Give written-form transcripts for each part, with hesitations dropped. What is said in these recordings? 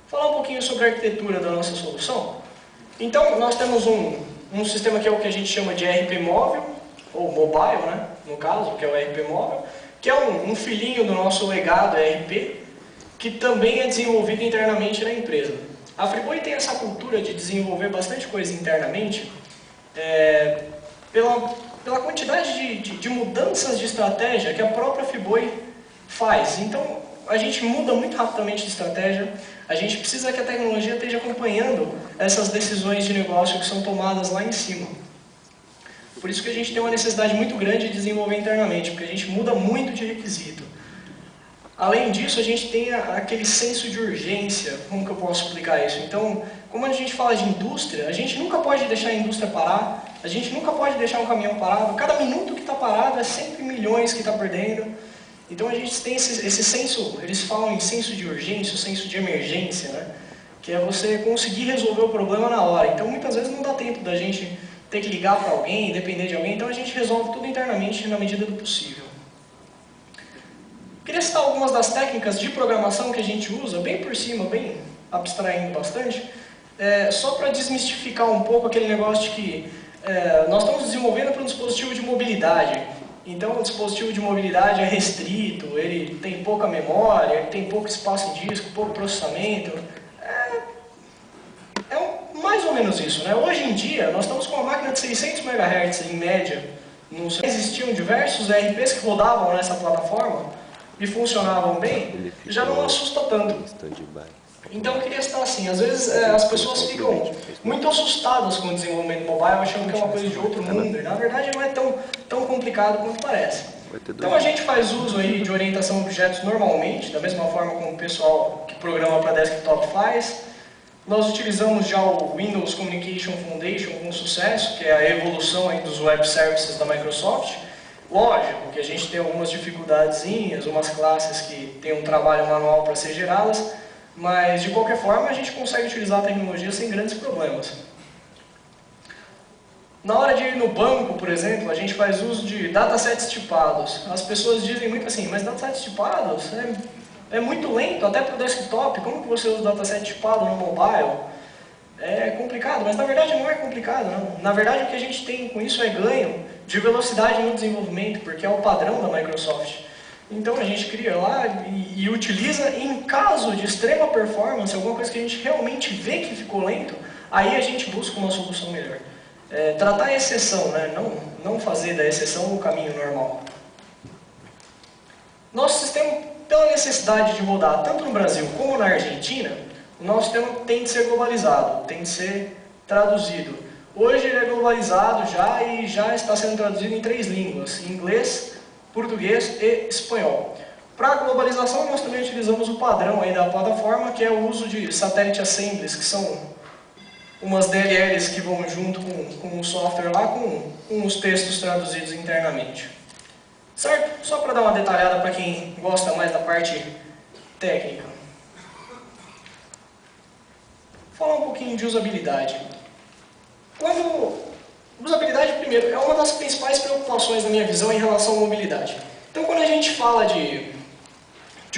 Falar um pouquinho sobre a arquitetura da nossa solução. Então, nós temos um sistema que é o que a gente chama de ERP móvel, ou mobile, né, no caso, que é o ERP móvel, que é um filhinho do nosso legado ERP, que também é desenvolvido internamente na empresa. A Friboi tem essa cultura de desenvolver bastante coisa internamente, pela quantidade de mudanças de estratégia que a própria Friboi faz. Então, a gente muda muito rapidamente de estratégia, a gente precisa que a tecnologia esteja acompanhando essas decisões de negócio que são tomadas lá em cima. Por isso que a gente tem uma necessidade muito grande de desenvolver internamente, porque a gente muda muito de requisito. Além disso, a gente tem aquele senso de urgência. Como que eu posso explicar isso? Então, como a gente fala de indústria, a gente nunca pode deixar a indústria parar, a gente nunca pode deixar um caminhão parado. Cada minuto que está parado é sempre milhões que está perdendo. Então a gente tem esse senso, eles falam em senso de urgência, o senso de emergência, né? Que é você conseguir resolver o problema na hora. Então muitas vezes não dá tempo da gente ter que ligar para alguém, depender de alguém, então a gente resolve tudo internamente na medida do possível. Queria citar algumas das técnicas de programação que a gente usa, bem por cima, bem abstraindo bastante, só para desmistificar um pouco aquele negócio de que nós estamos desenvolvendo para um dispositivo de mobilidade. Então o dispositivo de mobilidade é restrito, ele tem pouca memória, ele tem pouco espaço em disco, pouco processamento. Mais ou menos isso, né? Hoje em dia, nós estamos com uma máquina de 600 MHz em média. Existiam diversos ERPs que rodavam nessa plataforma e funcionavam bem, já não assusta tanto. Então eu queria citar assim, às vezes as pessoas ficam muito assustadas com o desenvolvimento mobile, achando que é uma coisa de outro mundo, e na verdade não é tão complicado quanto parece. Então a gente faz uso aí de orientação a objetos normalmente, da mesma forma como o pessoal que programa para desktop faz. Nós utilizamos já o Windows Communication Foundation com sucesso, que é a evolução aí dos web services da Microsoft. Lógico que a gente tem algumas dificuldadezinhas, umas classes que tem um trabalho manual para ser geradas, mas de qualquer forma a gente consegue utilizar a tecnologia sem grandes problemas. Na hora de ir no banco, por exemplo, a gente faz uso de datasets tipados. As pessoas dizem muito assim, mas datasets tipados é muito lento, até para o desktop, como que você usa dataset tipado no mobile? É complicado, mas na verdade não é complicado, não. Na verdade o que a gente tem com isso é ganho de velocidade no desenvolvimento, porque é o padrão da Microsoft. Então a gente cria lá e utiliza, em caso de extrema performance, alguma coisa que a gente realmente vê que ficou lento, aí a gente busca uma solução melhor. Tratar a exceção, né? Não fazer da exceção o caminho normal. Nosso sistema, pela necessidade de rodar tanto no Brasil como na Argentina, o nosso sistema tem de ser globalizado, tem de ser traduzido. Hoje ele é globalizado já e já está sendo traduzido em 3 línguas, inglês, português e espanhol. Para a globalização nós também utilizamos o padrão aí da plataforma, que é o uso de satellite assemblies, que são umas DLLs que vão junto com o software lá, com os textos traduzidos internamente. Certo? Só para dar uma detalhada para quem gosta mais da parte técnica. Falar um pouquinho de usabilidade. Usabilidade, primeiro, é uma das principais preocupações na minha visão em relação à mobilidade. Então, quando a gente fala de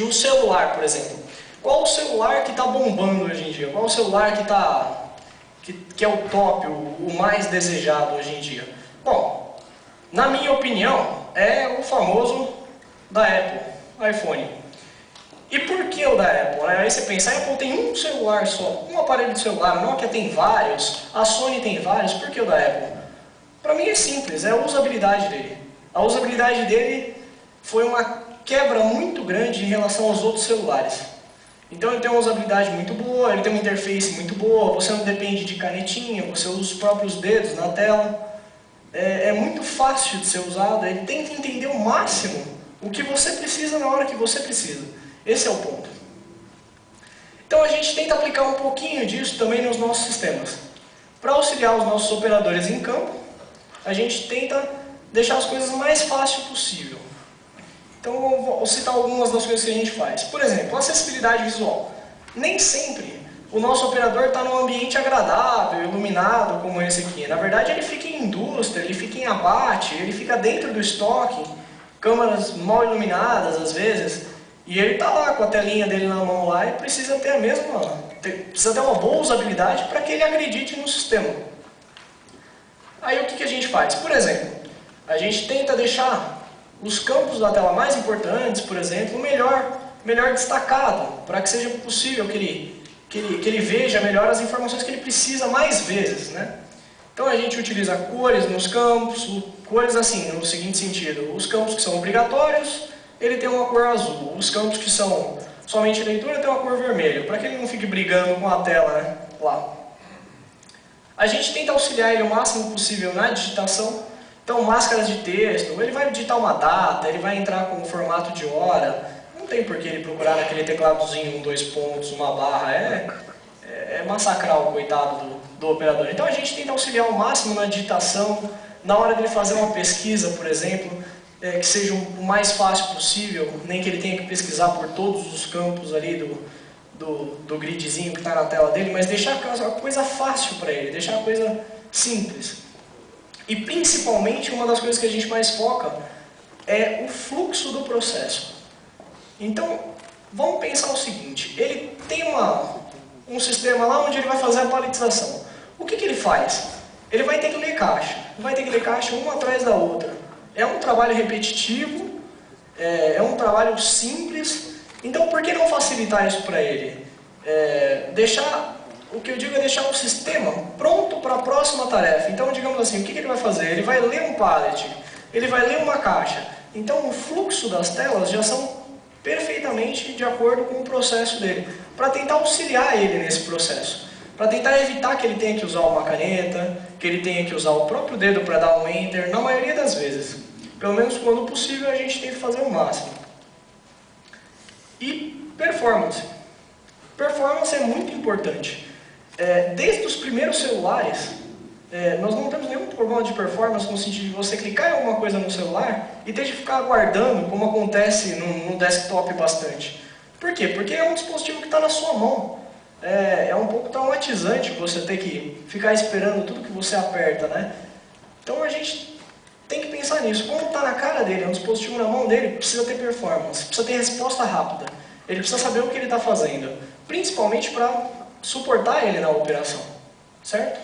um celular, por exemplo, qual o celular que está bombando hoje em dia? Qual o celular que é o top, o mais desejado hoje em dia? Bom, na minha opinião, é o famoso da Apple, iPhone. E por que o da Apple? Aí você pensa, a Apple tem um celular só, um aparelho de celular, a Nokia tem vários, a Sony tem vários, por que o da Apple? Para mim é simples, é a usabilidade dele. A usabilidade dele foi uma quebra muito grande em relação aos outros celulares. Então ele tem uma usabilidade muito boa, ele tem uma interface muito boa, você não depende de canetinha, você usa os próprios dedos na tela. É muito fácil de ser usado, ele tenta entender o máximo o que você precisa na hora que você precisa. Esse é o ponto. Então a gente tenta aplicar um pouquinho disso também nos nossos sistemas. Para auxiliar os nossos operadores em campo, a gente tenta deixar as coisas mais fácil possível. Então eu vou citar algumas das coisas que a gente faz. Por exemplo, acessibilidade visual. Nem sempre o nosso operador está num ambiente agradável, iluminado como esse aqui. Na verdade ele fica em indústria, ele fica em abate, ele fica dentro do estoque, câmeras mal iluminadas às vezes, e ele está lá com a telinha dele na mão lá e precisa ter a mesma precisa ter uma boa usabilidade para que ele acredite no sistema. Aí o que a gente faz? Por exemplo, a gente tenta deixar os campos da tela mais importantes, por exemplo, melhor destacado, para que seja possível que ele veja melhor as informações que ele precisa mais vezes, né? Então a gente utiliza cores nos campos, cores assim, no seguinte sentido: os campos que são obrigatórios, ele tem uma cor azul; os campos que são somente leitura tem uma cor vermelha, para que ele não fique brigando com a tela, né, lá. A gente tenta auxiliar ele o máximo possível na digitação. Então, máscaras de texto, ele vai digitar uma data, ele vai entrar com o formato de hora. Não tem por que ele procurar naquele tecladozinho, 2 pontos, uma barra. É massacrar o coitado do operador. Então a gente tenta auxiliar ao máximo na digitação. Na hora dele fazer uma pesquisa, por exemplo, que seja o mais fácil possível, nem que ele tenha que pesquisar por todos os campos ali do gridzinho que está na tela dele, mas deixar a coisa fácil para ele, deixar a coisa simples. E principalmente, uma das coisas que a gente mais foca é o fluxo do processo. Então, vamos pensar o seguinte: ele tem um sistema lá onde ele vai fazer a paletização. O que ele faz? Ele vai ter que ler caixa, uma atrás da outra. É um trabalho repetitivo, é um trabalho simples. Então, por que não facilitar isso para ele? O que eu digo é deixar o sistema pronto para a próxima tarefa. Então, digamos assim, o que ele vai fazer? Ele vai ler um pallet, ele vai ler uma caixa. Então, o fluxo das telas já são perfeitamente de acordo com o processo dele, para tentar auxiliar ele nesse processo, para tentar evitar que ele tenha que usar uma caneta, que ele tenha que usar o próprio dedo para dar um Enter, na maioria das vezes. Pelo menos quando possível a gente tem que fazer o máximo. E performance. Performance é muito importante. Desde os primeiros celulares, nós não temos nenhum problema de performance no sentido de você clicar em alguma coisa no celular e ter de ficar aguardando, como acontece no desktop bastante. Por quê? Porque é um dispositivo que está na sua mão. É um pouco traumatizante você ter que ficar esperando tudo que você aperta, né? Então a gente tem que pensar nisso. Como está na cara dele, é um dispositivo na mão dele, precisa ter performance, precisa ter resposta rápida. Ele precisa saber o que ele está fazendo, principalmente para suportar ele na operação, certo?